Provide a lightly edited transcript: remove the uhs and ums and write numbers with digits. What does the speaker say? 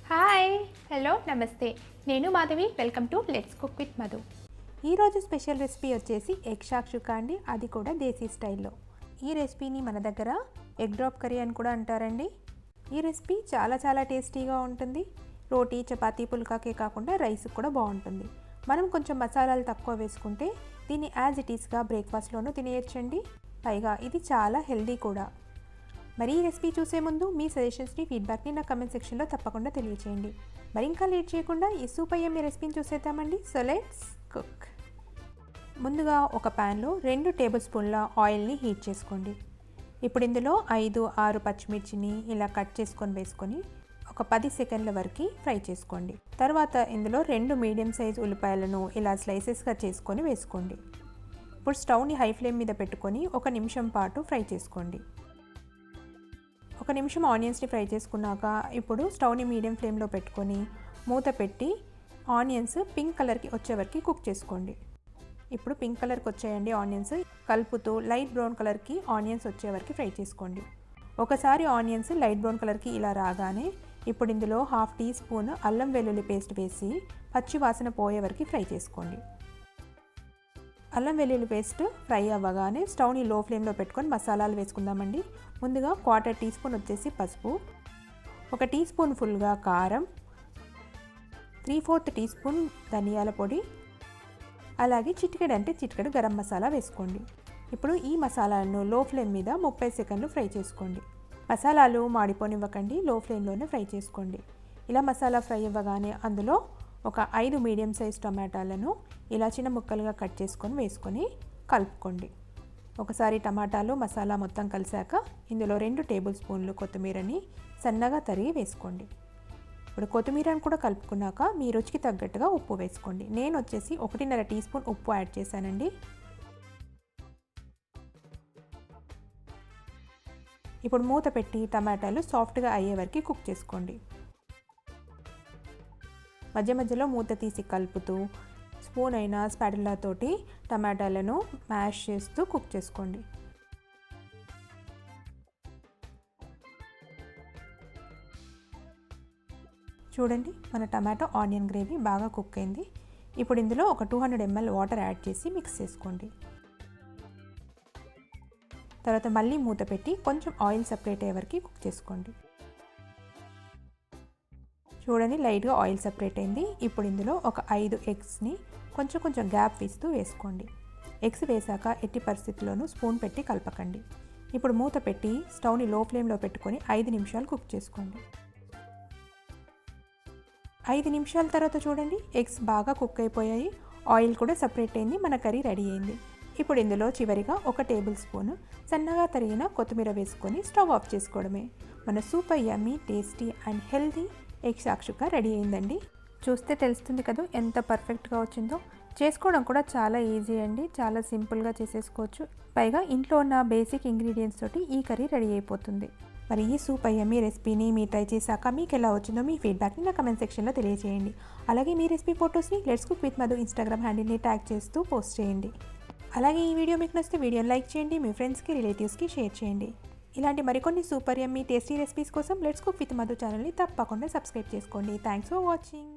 Hi, hello, నమస్తే. నేను Madhavi. Welcome to let's cook with Madhu. ఈరోజు స్పెషల్ రెసిపీ వచ్చేసి ఎగ్ షాక్షుకా అండి. అది కూడా దేశీ స్టైల్లో. ఈ రెసిపీని మన దగ్గర ఎగ్ డ్రాప్ కర్రీ అని కూడా అంటారండి. ఈ రెసిపీ చాలా టేస్టీగా ఉంటుంది. రోటీ, చపాతీ, పుల్కాకే కాకుండా రైస్ కూడా బాగుంటుంది. మనం కొంచెం మసాలాలు తక్కువ వేసుకుంటే దీన్ని యాజ్ ఇట్ ఈస్గా బ్రేక్ఫాస్ట్లోనూ తినేయచ్చండి. పైగా ఇది చాలా హెల్దీ కూడా. మరి ఈ రెసిపీ చూసే ముందు మీ సజెషన్స్ని, ఫీడ్బ్యాక్ని నా కమెంట్ సెక్షన్లో తప్పకుండా తెలియచేయండి. మరి ఇంకా లేట్ చేయకుండా ఈ సూపర్ యమ్మీ రెసిపీని చూసేద్దామండి. So let's cook. ముందుగా ఒక ప్యాన్లో 2 టేబుల్ స్పూన్ల ఆయిల్ని హీట్ చేసుకోండి. ఇప్పుడు ఇందులో 5-6 పచ్చిమిర్చిని ఇలా కట్ చేసుకొని వేసుకొని ఒక 10 సెకండ్ల వరకు ఫ్రై చేసుకోండి. తర్వాత ఇందులో 2 మీడియం సైజ్ ఉల్లిపాయలను ఇలా స్లైసెస్గా చేసుకొని వేసుకోండి. ఇప్పుడు స్టవ్ని హై ఫ్లేమ్ మీద పెట్టుకొని 1 నిమిషం పాటు ఫ్రై చేసుకోండి. 1 నిమిషం ఆనియన్స్ని ఫ్రై చేసుకున్నాక ఇప్పుడు స్టవ్ని మీడియం ఫ్లేమ్లో పెట్టుకొని మూత పెట్టి ఆనియన్స్ పింక్ కలర్కి వచ్చే వరకు కుక్ చేసుకోండి. ఇప్పుడు పింక్ కలర్కి వచ్చాయండి ఆనియన్స్. కలుపుతూ లైట్ బ్రౌన్ కలర్కి ఆనియన్స్ వచ్చే వరకు ఫ్రై చేసుకోండి. ఒకసారి ఆనియన్స్ లైట్ బ్రౌన్ కలర్కి ఇలా రాగానే ఇప్పుడు ఇందులో 1/2 టీ స్పూన్ అల్లం వెల్లుల్లి పేస్ట్ వేసి పచ్చి వాసన పోయే వరకు ఫ్రై చేసుకోండి. అల్లం వెల్లుల్లి పేస్ట్ ఫ్రై అవ్వగానే స్టవ్ని లో ఫ్లేమ్లో పెట్టుకొని మసాలాలు వేసుకుందామండి. ముందుగా 1/4 టీ స్పూన్ వచ్చేసి పసుపు, 1 టీ స్పూన్ ఫుల్గా కారం, 3/4 టీ స్పూన్ ధనియాల పొడి, అలాగే చిటికెడు గరం మసాలా వేసుకోండి. ఇప్పుడు ఈ మసాలాలను లో ఫ్లేమ్ మీద 30 సెకండ్లు ఫ్రై చేసుకోండి. మసాలాలు మాడిపోనివ్వకండి, లో ఫ్లేమ్లోనే ఫ్రై చేసుకోండి. ఇలా మసాలా ఫ్రై అవ్వగానే అందులో ఒక 5 మీడియం సైజ్ టమాటాలను ఇలా చిన్న ముక్కలుగా కట్ చేసుకొని వేసుకొని కలుపుకోండి. ఒకసారి టమాటాలు మసాలా మొత్తం కలిసాక ఇందులో 2 టేబుల్ స్పూన్లు కొత్తిమీరని సన్నగా తరిగి వేసుకోండి. ఇప్పుడు కొత్తిమీరని కూడా కలుపుకున్నాక మీ రుచికి తగ్గట్టుగా ఉప్పు వేసుకోండి. నేను వచ్చేసి 1.5 టీ స్పూన్ ఉప్పు యాడ్ చేశానండి. ఇప్పుడు మూత పెట్టి టమాటాలు సాఫ్ట్గా అయ్యే వరకు కుక్ చేసుకోండి. మధ్య మధ్యలో మూత తీసి కలుపుతూ స్పూన్ అయినా స్పాటులా తోటి టమాటాలను మ్యాష్ చేస్తూ కుక్ చేసుకోండి. చూడండి, మన టమాటో ఆనియన్ గ్రేవీ బాగా కుక్ అయింది. ఇప్పుడు ఇందులో ఒక 200 ml వాటర్ యాడ్ చేసి మిక్స్ చేసుకోండి. తర్వాత మళ్ళీ మూత పెట్టి కొంచెం ఆయిల్ సపరేట్ అయ్యే వరకు కుక్ చేసుకోండి. చూడండి, లైట్గా ఆయిల్ సపరేట్ అయింది. ఇప్పుడు ఇందులో ఒక 5 ఎగ్స్ని కొంచెం గ్యాప్ ఇస్తూ వేసుకోండి. ఎగ్స్ వేసాక ఎట్టి పరిస్థితుల్లోనూ స్పూన్ పెట్టి కలపకండి. ఇప్పుడు మూత పెట్టి స్టవ్ని లో ఫ్లేమ్లో పెట్టుకొని 5 నిమిషాలు కుక్ చేసుకోండి. 5 నిమిషాల తర్వాత చూడండి, ఎగ్స్ బాగా కుక్ అయిపోయాయి, ఆయిల్ కూడా సపరేట్ అయింది, మన కర్రీ రెడీ అయింది. ఇప్పుడు ఇందులో చివరిగా 1 టేబుల్ స్పూన్ సన్నగా తరిగిన కొత్తిమీర వేసుకొని స్టవ్ ఆఫ్ చేసుకోవడమే. మన super yummy, tasty and healthy egg షాక్షుకా ready అయిందండి. చూస్తే తెలుస్తుంది కదా ఎంత పర్ఫెక్ట్గా వచ్చిందో. చేసుకోవడం కూడా చాలా ఈజీ అండి, చాలా సింపుల్గా చేసేసుకోవచ్చు. పైగా ఇంట్లో ఉన్న బేసిక్ ఇంగ్రీడియంట్స్ తోటి ఈ కర్రీ రెడీ అయిపోతుంది. మరి ఈ సూపర్ యమ్మీ రెసిపీని మీరు ట్రై చేశాక మీకు ఎలా వచ్చిందో మీ ఫీడ్బ్యాక్ని నా కమెంట్ సెక్షన్లో తెలియజేయండి. అలాగే మీ రెసిపీ ఫొటోస్ని let's cook with Madhu Instagram హ్యాండిల్ని ట్యాగ్ చేస్తూ పోస్ట్ చేయండి. అలాగే ఈ వీడియో మీకు నచ్చితే వీడియోని లైక్ చేయండి, మీ ఫ్రెండ్స్కి, రిలేటివ్స్కి షేర్ చేయండి. ఇలాంటి మరికొన్ని సూపర్ యమ్మీ టేస్టీ రెసిపీస్ కోసం లెట్స్ కుక్ విత్ మధు ఛానల్ని తప్పకుండా సబ్స్క్రైబ్ చేసుకోండి. Thanks for watching.